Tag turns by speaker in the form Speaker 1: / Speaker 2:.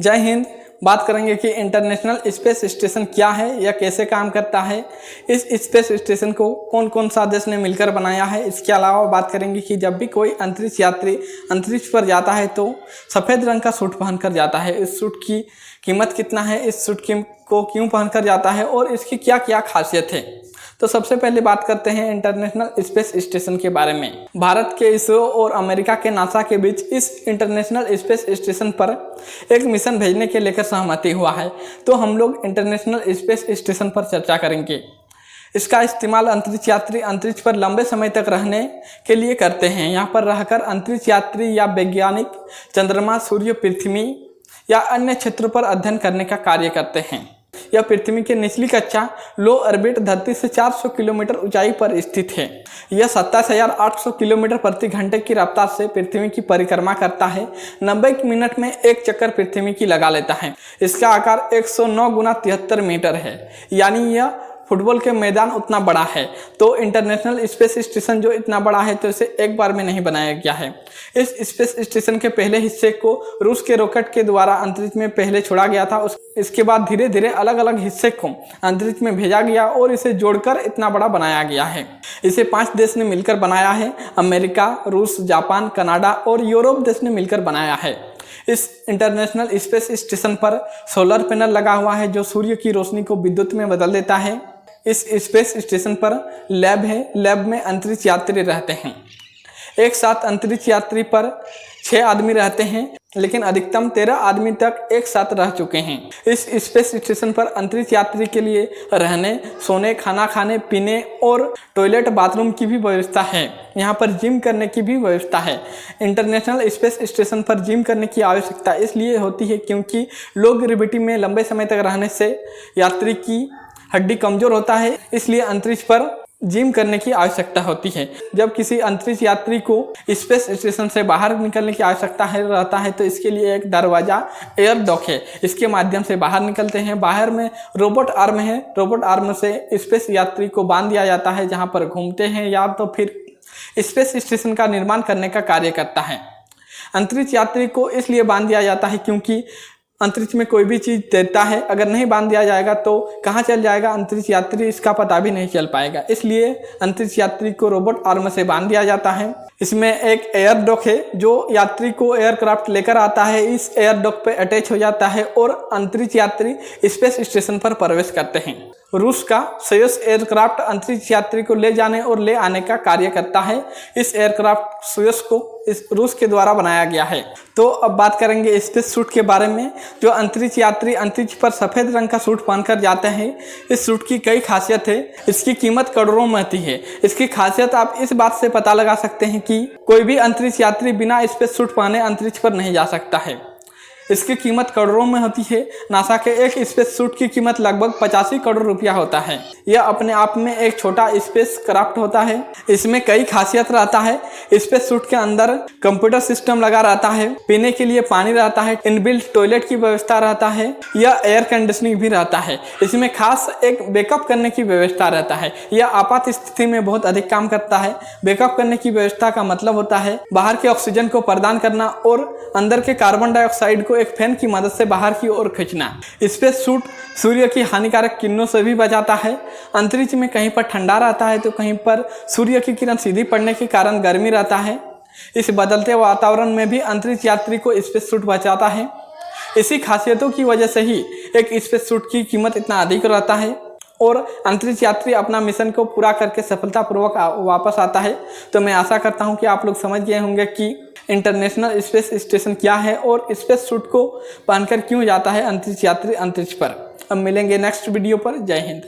Speaker 1: जय हिंद। बात करेंगे कि इंटरनेशनल स्पेस स्टेशन क्या है या कैसे काम करता है, इस स्पेस स्टेशन को कौन कौन सा देश ने मिलकर बनाया है। इसके अलावा बात करेंगे कि जब भी कोई अंतरिक्ष यात्री अंतरिक्ष पर जाता है तो सफ़ेद रंग का सूट पहनकर जाता है। इस सूट की कीमत कितना है, इस सूट को क्यों पहनकर जाता है और इसकी क्या क्या खासियत है। तो सबसे पहले बात करते हैं इंटरनेशनल स्पेस स्टेशन के बारे में। भारत के इसरो और अमेरिका के नासा के बीच इस इंटरनेशनल स्पेस स्टेशन पर एक मिशन भेजने के लेकर सहमति हुआ है। तो हम लोग इंटरनेशनल स्पेस स्टेशन पर चर्चा करेंगे। इसका इस्तेमाल अंतरिक्ष यात्री अंतरिक्ष पर लंबे समय तक रहने के लिए करते हैं। यहाँ पर रहकर अंतरिक्ष यात्री या वैज्ञानिक चंद्रमा, सूर्य, पृथ्वी या अन्य क्षेत्रों पर अध्ययन करने का कार्य करते हैं। यह पृथ्वी के निचली कक्षा लो ऑर्बिट धरती से 400 किलोमीटर ऊंचाई पर स्थित है। यह 27,800 किलोमीटर प्रति घंटे की रफ्तार से पृथ्वी की परिक्रमा करता है। 90 मिनट में एक चक्कर पृथ्वी की लगा लेता है। इसका आकार 109 गुना 73 मीटर है, यानी यह फुटबॉल के मैदान उतना बड़ा है। तो इंटरनेशनल स्पेस स्टेशन जो इतना बड़ा है तो इसे एक बार में नहीं बनाया गया है। इस स्पेस स्टेशन के पहले हिस्से को रूस के रॉकेट के द्वारा अंतरिक्ष में पहले छोड़ा गया था। इसके बाद धीरे धीरे अलग अलग हिस्से को अंतरिक्ष में भेजा गया और इसे जोड़कर इतना बड़ा बनाया गया है। इसे 5 देश ने मिलकर बनाया है। अमेरिका, रूस, जापान, कनाडा और यूरोप देश ने मिलकर बनाया है। इस इंटरनेशनल स्पेस स्टेशन पर सोलर पैनल लगा हुआ है जो सूर्य की रोशनी को विद्युत में बदल देता है। इस स्पेस स्टेशन पर लैब है। लैब में अंतरिक्ष यात्री रहते हैं। एक साथ अंतरिक्ष यात्री पर 6 आदमी रहते हैं, लेकिन अधिकतम 13 आदमी तक एक साथ रह चुके हैं। इस स्पेस स्टेशन पर अंतरिक्ष यात्री के लिए रहने, सोने, खाना खाने, पीने और टॉयलेट बाथरूम की भी व्यवस्था है। यहाँ पर जिम करने की भी व्यवस्था है। इंटरनेशनल स्पेस स्टेशन पर जिम करने की आवश्यकता इसलिए होती है क्योंकि लो ग्रेविटी में लंबे समय तक रहने से यात्री की हड्डी कमजोर होता है, इसलिए अंतरिक्ष पर जिम करने की आवश्यकता होती है। जब किसी अंतरिक्ष यात्री को स्पेस स्टेशन से बाहर निकलने की आवश्यकता रहता है तो इसके लिए एक दरवाजा एयर डॉक है। इसके माध्यम से बाहर निकलते हैं। बाहर में रोबोट आर्म है। रोबोट आर्म से स्पेस यात्री को बांध दिया जाता है, जहां पर घूमते हैं या तो फिर स्पेस स्टेशन का निर्माण करने का कार्य करता है। अंतरिक्ष यात्री को इसलिए बांध दिया जाता है क्योंकि अंतरिक्ष में कोई भी चीज़ तैरता है, अगर नहीं बांध दिया जाएगा तो कहाँ चल जाएगा अंतरिक्ष यात्री, इसका पता भी नहीं चल पाएगा। इसलिए अंतरिक्ष यात्री को रोबोट आर्म से बांध दिया जाता है। इसमें एक एयर डॉक है जो यात्री को एयरक्राफ्ट लेकर आता है। इस एयर डॉक पे अटैच हो जाता है और अंतरिक्ष यात्री स्पेस स्टेशन पर प्रवेश करते हैं। रूस का सोयूज एयरक्राफ्ट अंतरिक्ष यात्री को ले जाने और ले आने का कार्य करता है। इस एयरक्राफ्ट सोयूज को इस रूस के द्वारा बनाया गया है। तो अब बात करेंगे स्पेस सूट के बारे में। जो अंतरिक्ष यात्री अंतरिक्ष पर सफ़ेद रंग का सूट पहनकर जाते हैं, इस सूट की कई खासियत है। इसकी कीमत करोड़ों में होती है। इसकी खासियत आप इस बात से पता लगा सकते हैं कि कोई भी अंतरिक्ष यात्री बिना स्पेस सूट पहने अंतरिक्ष पर नहीं जा सकता है। इसकी कीमत करोड़ों में होती है। नासा के एक स्पेस सूट की कीमत लगभग 85 करोड़ रुपया होता है। यह अपने आप में एक छोटा स्पेस क्राफ्ट होता है। इसमें कई खासियत रहता है। स्पेस सूट के अंदर कंप्यूटर सिस्टम लगा रहता है, पीने के लिए पानी रहता है, इनबिल्ट टॉयलेट की व्यवस्था रहता है या एयर कंडीशनिंग भी रहता है। इसमें खास एक बैकअप करने की व्यवस्था रहता है। यह आपात स्थिति में बहुत अधिक काम करता है। बैकअप करने की व्यवस्था का मतलब होता है बाहर के ऑक्सीजन को प्रदान करना और अंदर के कार्बन डाइऑक्साइड को एक फैन की मदद से बाहर की ओर खींचना। स्पेस सूट सूर्य की हानिकारक किरणों से भी बचाता है। अंतरिक्ष में कहीं पर ठंडा रहता है तो कहीं पर सूर्य की किरण सीधी पड़ने के कारण गर्मी रहता है। इस बदलते वातावरण में भी अंतरिक्ष यात्री को स्पेस सूट बचाता है। इसी खासियतों की वजह से ही एक स्पेस सूट की कीमत इतना अधिक रहता है और अंतरिक्ष यात्री अपना मिशन को पूरा करके सफलतापूर्वक वापस आता है। तो मैं आशा करता हूं कि आप लोग समझ गए होंगे कि इंटरनेशनल स्पेस स्टेशन क्या है और स्पेस सूट को पहनकर क्यों जाता है अंतरिक्ष यात्री अंतरिक्ष पर। अब मिलेंगे नेक्स्ट वीडियो पर। जय हिंद।